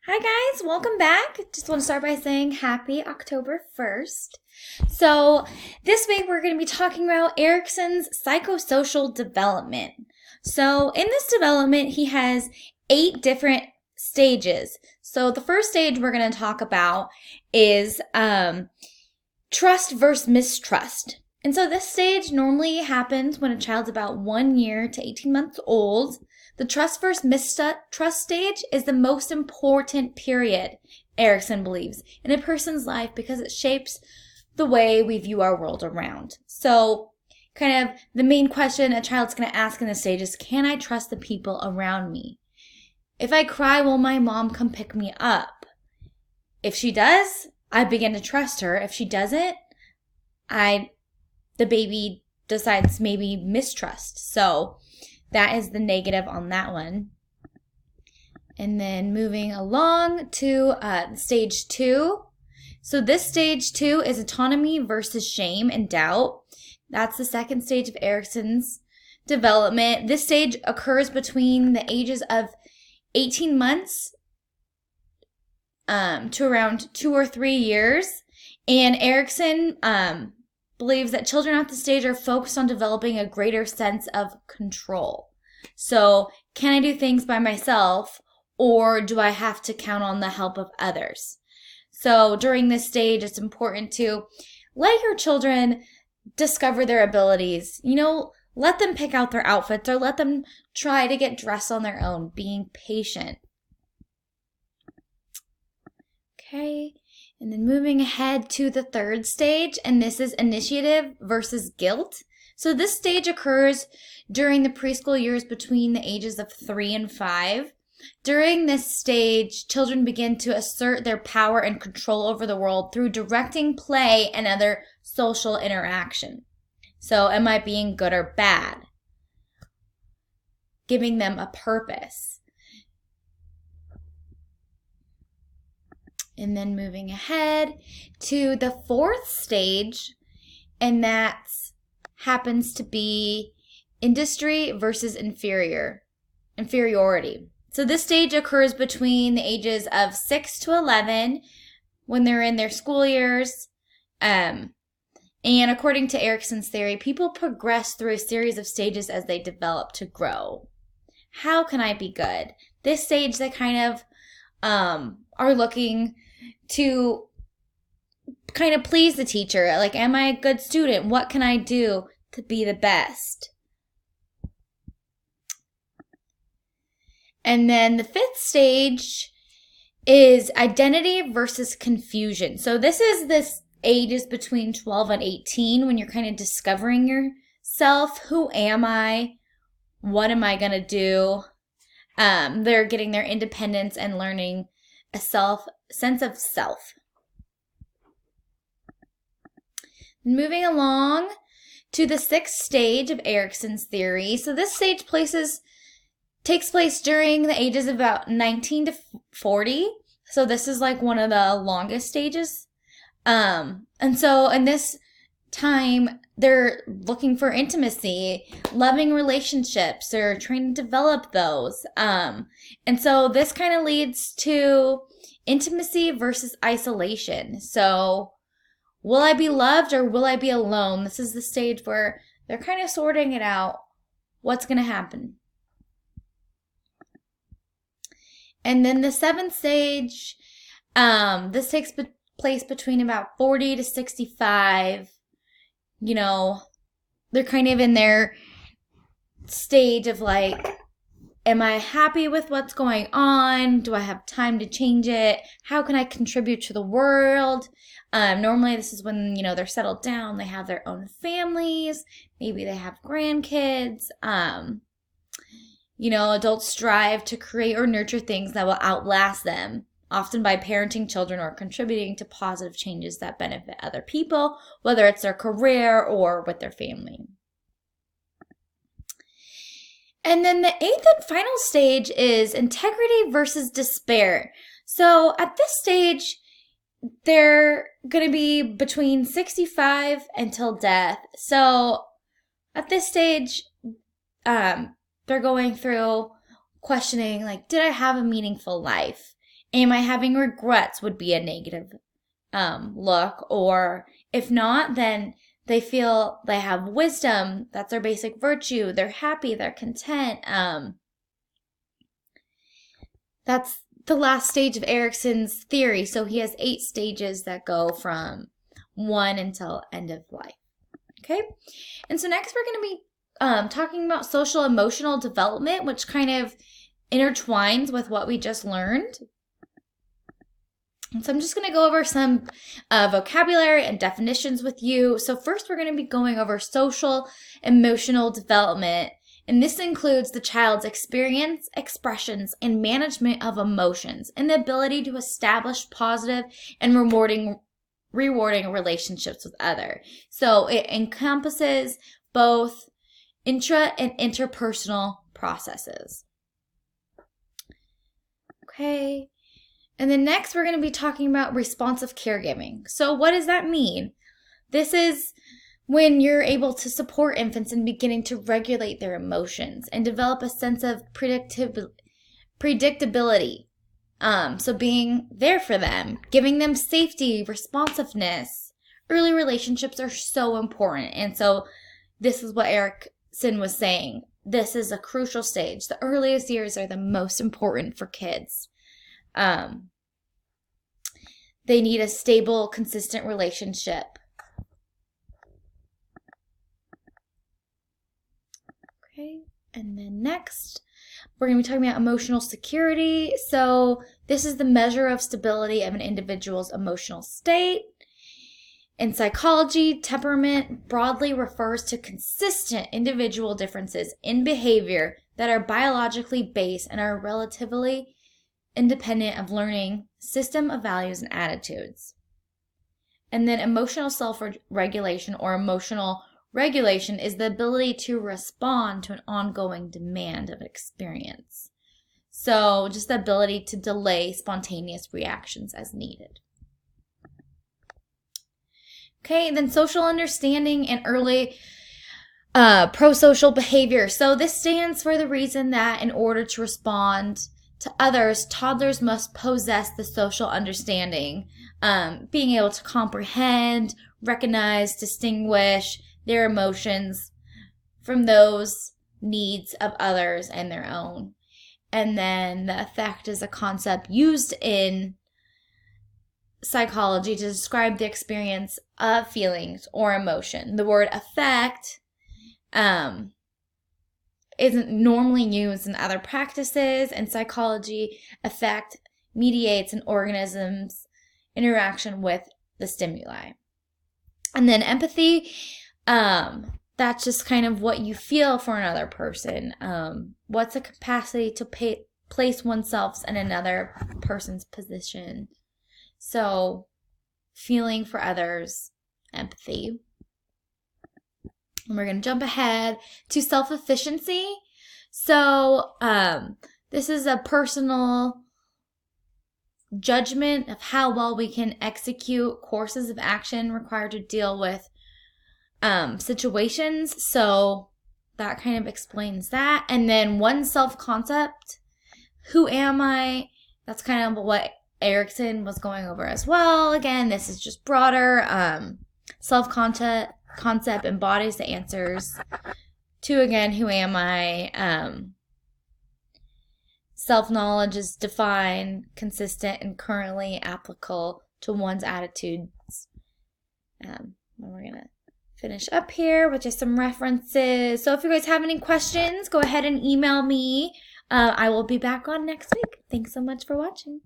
Hi guys, welcome back. Just want to start by saying happy October 1st. So, this week we're going to be talking about Erikson's psychosocial development. So, in this development, he has 8 different stages. So, the first stage we're going to talk about is trust versus mistrust. And so, this stage normally happens when a child's about 1 year to 18 months old. The trust versus mistrust stage is the most important period, Erikson believes, in a person's life because it shapes the way we view our world around. So, kind of the main question a child's going to ask in this stage is, can I trust the people around me? If I cry, will my mom come pick me up? If she does, I begin to trust her. If she doesn't, the baby decides maybe mistrust. So, that is the negative on that one. And then moving along to stage 2. So this stage 2 is autonomy versus shame and doubt. That's the second stage of Erikson's development. This stage occurs between the ages of 18 months to around 2 or 3 years. And Erikson believes that children at this stage are focused on developing a greater sense of control. So, can I do things by myself, or do I have to count on the help of others? So, during this stage, it's important to let your children discover their abilities. Let them pick out their outfits, or let them try to get dressed on their own, being patient. Okay. And then moving ahead to the third stage, and this is initiative versus guilt. So this stage occurs during the preschool years between the ages of 3 and 5. During this stage, children begin to assert their power and control over the world through directing play and other social interaction. So am I being good or bad? Giving them a purpose. And then moving ahead to the fourth stage, and that happens to be industry versus inferiority. So this stage occurs between the ages of 6 to 11 when they're in their school years. And according to Erikson's theory, people progress through a series of stages as they develop to grow. How can I be good? This stage, they kind of are looking to kind of please the teacher. Like, am I a good student? What can I do to be the best? And then the fifth stage is identity versus confusion. So this ages between 12 and 18 when you're kind of discovering yourself. Who am I? What am I going to do? They're getting their independence and learning a sense of self. Moving along to the sixth stage of Erikson's theory. So this stage takes place during the ages of about 19 to 40. So this is like one of the longest stages. And so in this time, they're looking for intimacy, loving relationships. They're trying to develop those. And so this kind of leads to intimacy versus isolation. So will I be loved or will I be alone? This is the stage where they're kind of sorting it out. What's going to happen? And then the seventh stage, this takes place between about 40 to 65. They're kind of in their stage of like, am I happy with what's going on? Do I have time to change it? How can I contribute to the world? Normally this is when, they're settled down. They have their own families. Maybe they have grandkids. Adults strive to create or nurture things that will outlast them, often by parenting children or contributing to positive changes that benefit other people, whether it's their career or with their family. And then the eighth and final stage is integrity versus despair. So at this stage, they're going to be between 65 until death. So at this stage, they're going through questioning, like, did I have a meaningful life? Am I having regrets would be a negative look. Or if not, then they feel they have wisdom. That's their basic virtue. They're happy. They're content. That's the last stage of Erikson's theory. So he has 8 stages that go from 1 until end of life. Okay. And so next we're going to be talking about social emotional development, which kind of intertwines with what we just learned. So I'm just going to go over some vocabulary and definitions with you. So first we're going to be going over social emotional development. And this includes the child's experience, expressions, and management of emotions, and the ability to establish positive and rewarding relationships with others. So it encompasses both intra and interpersonal processes. Okay. And then next we're going to be talking about responsive caregiving. So what does that mean? This is when you're able to support infants in beginning to regulate their emotions and develop a sense of predictability. So being there for them, giving them safety, responsiveness. Early relationships are so important. And so this is what Erikson was saying. This is a crucial stage. The earliest years are the most important for kids. They need a stable, consistent relationship. Okay, and then next, we're going to be talking about emotional security. So this is the measure of stability of an individual's emotional state. In psychology, temperament broadly refers to consistent individual differences in behavior that are biologically based and are relatively independent of learning system of values and attitudes. And then emotional self-regulation or emotional regulation is the ability to respond to an ongoing demand of experience. So just the ability to delay spontaneous reactions as needed. Okay, then social understanding and early pro-social behavior. So this stands for the reason that in order to respond to others, toddlers must possess the social understanding, being able to comprehend, recognize, distinguish their emotions from those needs of others and their own. And then the affect is a concept used in psychology to describe the experience of feelings or emotion. The word affect isn't normally used in other practices. In psychology, affect mediates an organism's interaction with the stimuli. And then empathy, that's just kind of what you feel for another person. What's the capacity to place oneself in another person's position? So, feeling for others, empathy. And we're going to jump ahead to self-efficiency. So, this is a personal judgment of how well we can execute courses of action required to deal with situations. So, that kind of explains that. And then one self-concept. Who am I? That's kind of what Erikson was going over as well. Again, this is just broader. Self-concept embodies the answers to, again, who am I? Self-knowledge is defined, consistent, and currently applicable to one's attitudes. And we're going to finish up here with just some references. So if you guys have any questions, go ahead and email me. I will be back on next week. Thanks so much for watching.